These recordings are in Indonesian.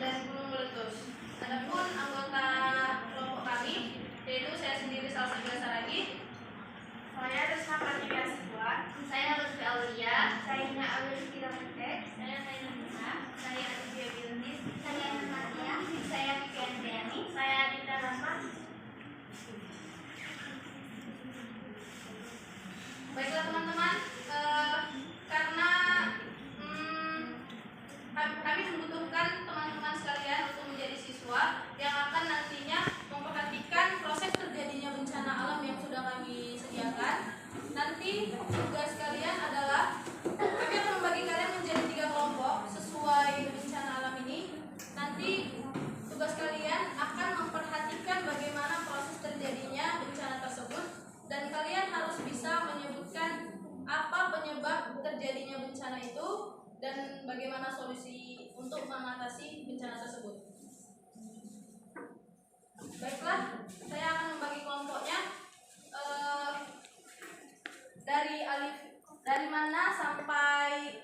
dan gunung meletus. Adapun anggota kelompok kami, yaitu saya sendiri Salsa Saragi, saya Resma Pratika Siswa, saya Lutfi Aulia, saya Ina Aulia Kiramente, saya Taina Musa, saya Aditya Bilandis, saya Nadia, saya Vicky Andriani, saya Adita Rahma. Baiklah teman-teman, karena kami membutuhkan teman-teman sekalian untuk menjadi siswa yang akan nantinya memperhatikan proses terjadinya bencana alam yang sudah kami sediakan. Nanti tugas kalian adalah kami akan membagi kalian menjadi 3 kelompok sesuai bencana alam ini. Nanti tugas kalian akan memperhatikan bagaimana proses terjadinya bencana tersebut dan kalian harus bisa menyebutkan apa penyebab terjadinya bencana itu dan bagaimana solusi untuk mengatasi bencana tersebut. Baiklah, saya akan membagi kelompoknya dari mana sampai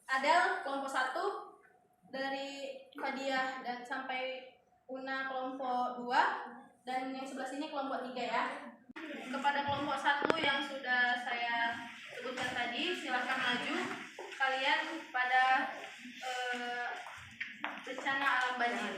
Adel kelompok 1, dari Fadiah dan sampai Una kelompok 2, dan yang sebelah sini kelompok 3 ya. Kepada kelompok 1 yang sudah saya sebutkan tadi, silahkan maju kalian pada bencana alam banjir.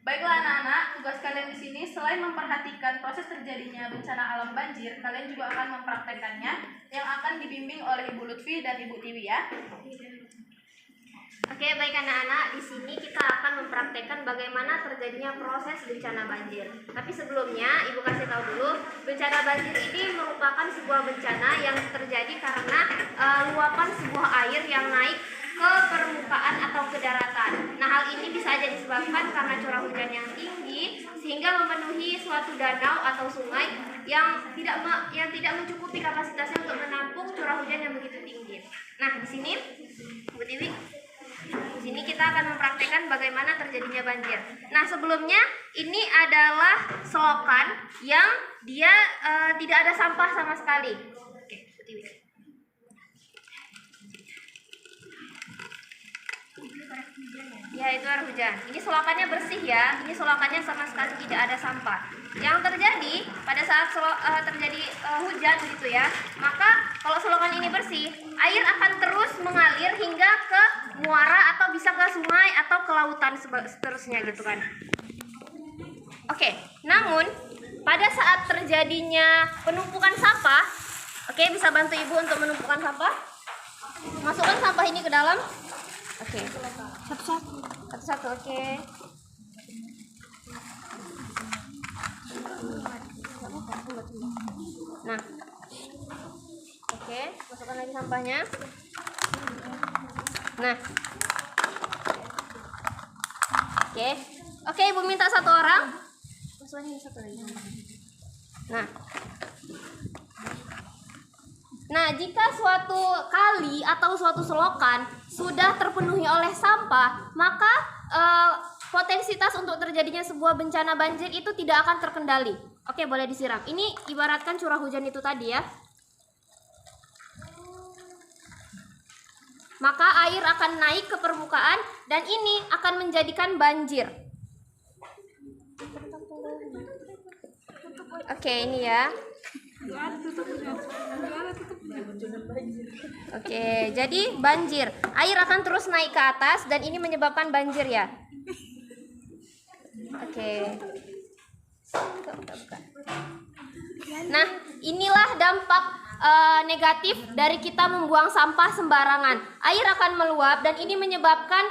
Baiklah anak-anak, tugas kalian di sini selain memperhatikan proses terjadinya bencana alam banjir, kalian juga akan mempraktekannya yang akan dibimbing oleh Ibu Lutfi dan Ibu Tiwi ya. Oke, baik anak-anak, di sini kita akan mempraktekkan bagaimana terjadinya proses bencana banjir. Tapi sebelumnya, Ibu kasih tahu dulu, bencana banjir ini merupakan sebuah bencana yang terjadi karena luapan sebuah air yang naik ke permukaan atau ke daratan. Nah, hal ini bisa aja disebabkan karena curah hujan yang tinggi sehingga memenuhi suatu danau atau sungai yang tidak mencukupi kapasitasnya untuk menampung curah hujan yang begitu tinggi. Nah, di sini Bu Tiwi, di sini kita akan mempraktekkan bagaimana terjadinya banjir. Nah, sebelumnya ini adalah selokan yang dia tidak ada sampah sama sekali. Oke, Bu Tiwi. Ya, itu air hujan. Ini selokannya bersih ya. Ini selokannya sama sekali tidak ada sampah. Yang terjadi pada saat terjadi hujan gitu ya, maka kalau selokan ini bersih, air akan terus mengalir hingga ke muara atau bisa ke sungai atau ke lautan seterusnya gitu kan. Oke, namun pada saat terjadinya penumpukan sampah, oke, bisa bantu Ibu untuk menumpukan sampah. Masukkan sampah ini ke dalam. Oke, satu-satu, oke. Nah, oke, masukkan lagi sampahnya. Nah, oke, Ibu minta 1 orang. Masukkan ini 1 lagi. Nah, jika suatu kali atau suatu selokan sudah terpenuhi oleh sampah, maka potensitas untuk terjadinya sebuah bencana banjir itu tidak akan terkendali. Oke, boleh disiram. Ini ibaratkan curah hujan itu tadi ya. Maka air akan naik ke permukaan dan ini akan menjadikan banjir. Oke, ini ya. Oke, jadi banjir. Air akan terus naik ke atas dan ini menyebabkan banjir ya. Oke. Nah, inilah dampak negatif dari kita membuang sampah sembarangan. Air akan meluap dan ini menyebabkan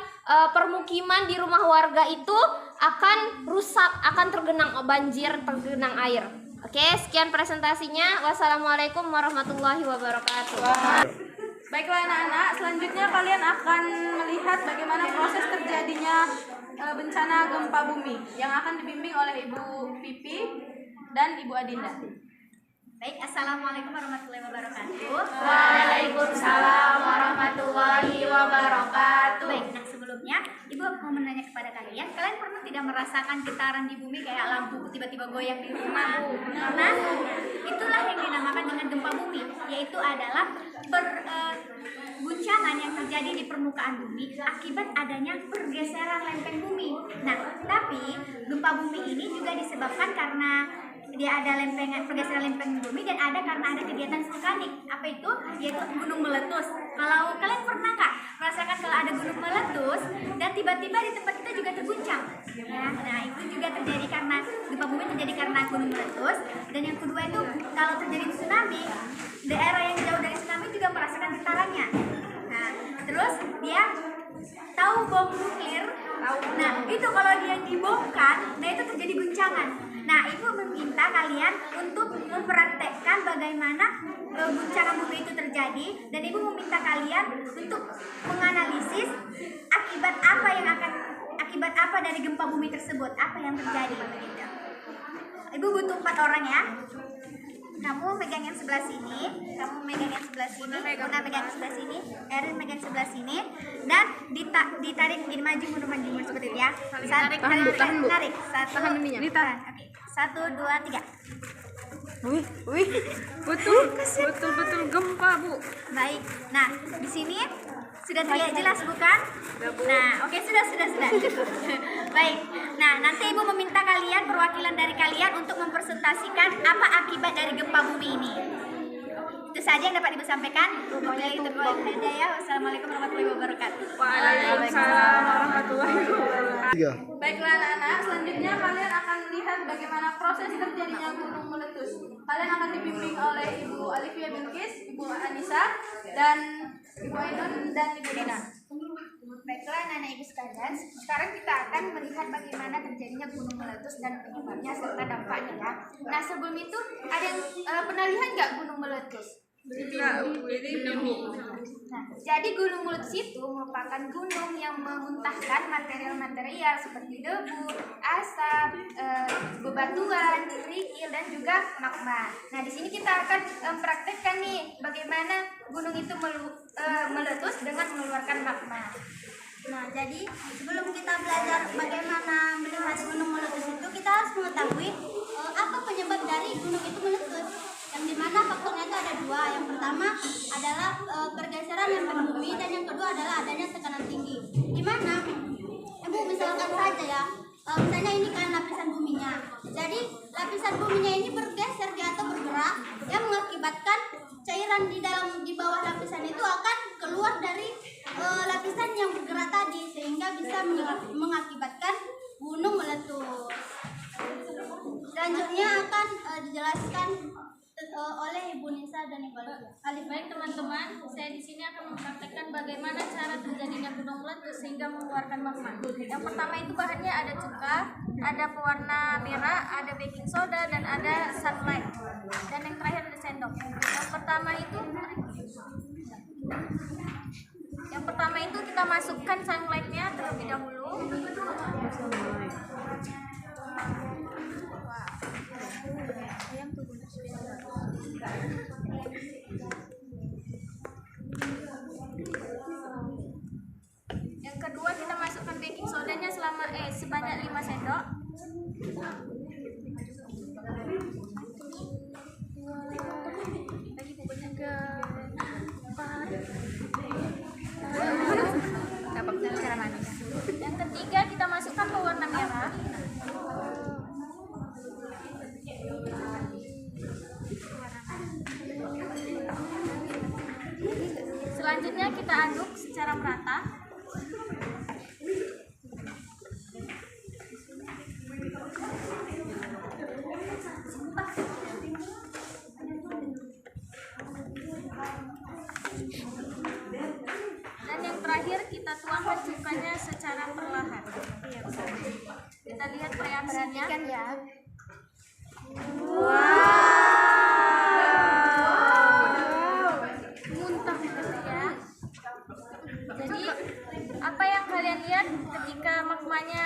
permukiman di rumah warga itu akan rusak, akan tergenang banjir, tergenang air. Oke, sekian presentasinya. Wassalamualaikum warahmatullahi wabarakatuh. Baiklah anak-anak, selanjutnya kalian akan melihat bagaimana proses terjadinya bencana gempa bumi yang akan dibimbing oleh Ibu Pipi dan Ibu Adinda. Baik, assalamualaikum warahmatullahi wabarakatuh. Waalaikumsalam warahmatullahi wabarakatuh. Baik, nah sebelumnya Ibu mau menanya kepada kalian pernah tidak merasakan getaran di bumi kayak lampu tiba-tiba goyang di rumah? Nah, itulah yang dinamakan dengan gempa bumi, yaitu adalah guncangan yang terjadi di permukaan bumi akibat adanya pergeseran lempeng bumi. Nah, tapi gempa bumi ini juga disebabkan karena dia ada pergeseran lempeng bumi dan ada karena ada kegiatan vulkanik. Apa itu? Yaitu gunung meletus. Kalau kalian pernah nggak merasakan kalau ada gunung meletus dan tiba-tiba di tempat kita juga terguncang? Ya, nah itu juga terjadi karena gempa bumi terjadi karena gunung meletus. Dan yang kedua itu kalau terjadi tsunami, daerah yang jauh dari tsunami juga merasakan getarannya. Nah, terus dia tahu bom nuklir. Nah, itu kalau dia dibomkan, nah itu terjadi guncangan. Nah, ibu meminta kalian untuk mempraktekkan bagaimana guncangan bumi itu terjadi, dan ibu meminta kalian untuk menganalisis akibat apa dari gempa bumi tersebut, apa yang terjadi. Begitu. Ibu butuh 4 orang ya. Kamu megang yang sebelah sini, kamu megang yang sebelah sini, Muna megang yang sebelah sini, Erin megang sebelah sini, dan ditarik jadi maju mundur seperti itu ya. Tarik. Tahan ininya. Oke. 1, 2, 3. Wih, betul gempa, Bu. Baik. Nah, di sini sudah terlihat jelas bukan? Nah, oke, sudah. Baik. Nah, nanti Ibu meminta kalian, perwakilan dari kalian untuk mempresentasikan apa akibat dari gempa bumi ini. Itu saja yang dapat Ibu sampaikan. Pokoknya itu aja ya. Wassalamualaikum warahmatullahi wabarakatuh. Waalaikumsalam warahmatullahi wabarakatuh. Baiklah anak-anak, selanjutnya kalian akan melihat bagaimana proses terjadinya gunung meletus. Kalian akan dibimbing oleh Ibu Alifia Bilkis, Ibu Anissa, dan Ibu Ainun dan Ibu Dina. Baiklah anak-anak Ibu sekalian, sekarang kita akan melihat bagaimana terjadinya gunung meletus dan penyebabnya serta dampaknya ya. Nah, sebelum itu ada yang pernah lihat nggak gunung meletus? Nah, jadi gunung meletus itu merupakan gunung yang memuntahkan material-material seperti debu, asap, bebatuan, kerikil, dan juga magma. Nah, di sini kita akan praktekkan nih bagaimana gunung itu meletus dengan mengeluarkan magma. Nah, jadi sebelum kita belajar bagaimana melihat gunung meletus itu, kita harus mengetahui apa penyebab dari gunung itu meletus. Yang dimana faktornya itu ada 2. Yang pertama adalah pergeseran lempeng bumi, dan yang kedua adalah adanya tekanan tinggi. Dimana, Ibu misalkan saja ya, misalnya ini kan lapisan buminya. Jadi lapisan buminya ini bergeser atau bergerak, yang mengakibatkan cairan di bawah lapisan itu akan keluar dari lapisan yang bergerak tadi, sehingga bisa mengakibatkan gunung meletus. Selanjutnya akan dijelaskan oleh Ibu Nisa dan Ibu Alif. Baik teman-teman, saya di sini akan mempraktekkan bagaimana cara terjadinya gunung meletus sehingga mengeluarkan magma. Yang pertama itu bahannya ada cuka, ada pewarna merah, ada baking soda, dan ada sunlight. Dan yang terakhir ada sendok. Yang pertama itu kita masukkan sunlightnya terlebih dahulu. Yang kedua kita masukkan baking sodanya sebanyak 5 sendok. Yang ketiga kita masukkan pewarna merah. Selanjutnya kita aduk secara merata. Dan yang terakhir kita tuangkan cukanya secara perlahan. Kita lihat reaksinya. Ya. Muntah gitu ya. Jadi apa yang kalian lihat ketika magmanya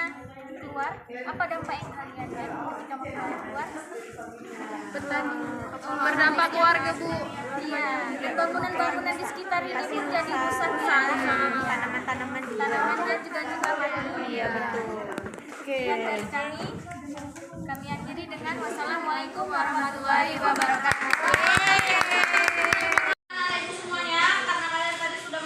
keluar? Apa dampak yang kalian lihat ketika magmanya keluar? Berdampak keluarga, Bu. Iya, dan bangunan-bangunan di sekitar ini pun jadi rusak ya. Tanamannya juga mati. Iya, betul. Sekian dari kami akhiri dengan wassalamualaikum warahmatullahi wabarakatuh. Semuanya, karena kalian tadi sudah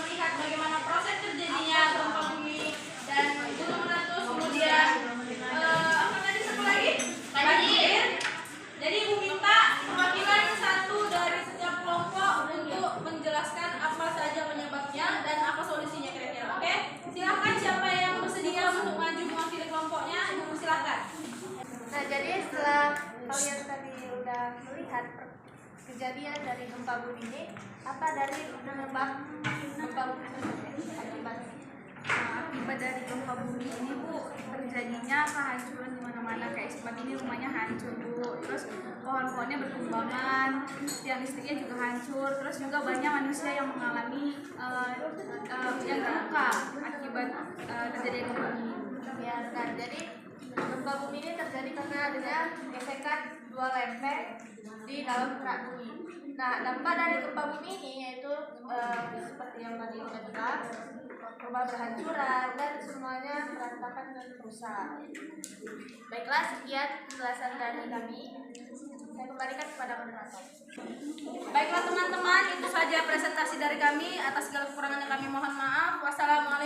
kejadian dari gempa bumi ini, apa dari penyebab gempa bumi akibat? Akibat dari gempa bumi ini Bu, terjadinya kehancuran di mana-mana. Kayak seperti ini rumahnya hancur Bu, terus pohon-pohonnya bertumbangan, tiang listriknya juga hancur, terus juga banyak manusia yang mengalami yang terluka akibat terjadinya gempa bumi. Ya, kan. Jadi gempa bumi ini terjadi karena adanya gesekan dua lempeng di dalam kerak bumi. Nah, dampak dari gempa bumi ini yaitu seperti yang tadi kita bilang, rumah berhancuran dan semuanya berantakan dan rusak. Baiklah, sekian penjelasan dari kami. Saya kembalikan kepada moderator. Baiklah teman-teman, itu saja presentasi dari kami. Atas segala kekurangannya kami mohon maaf. Wassalamualaikum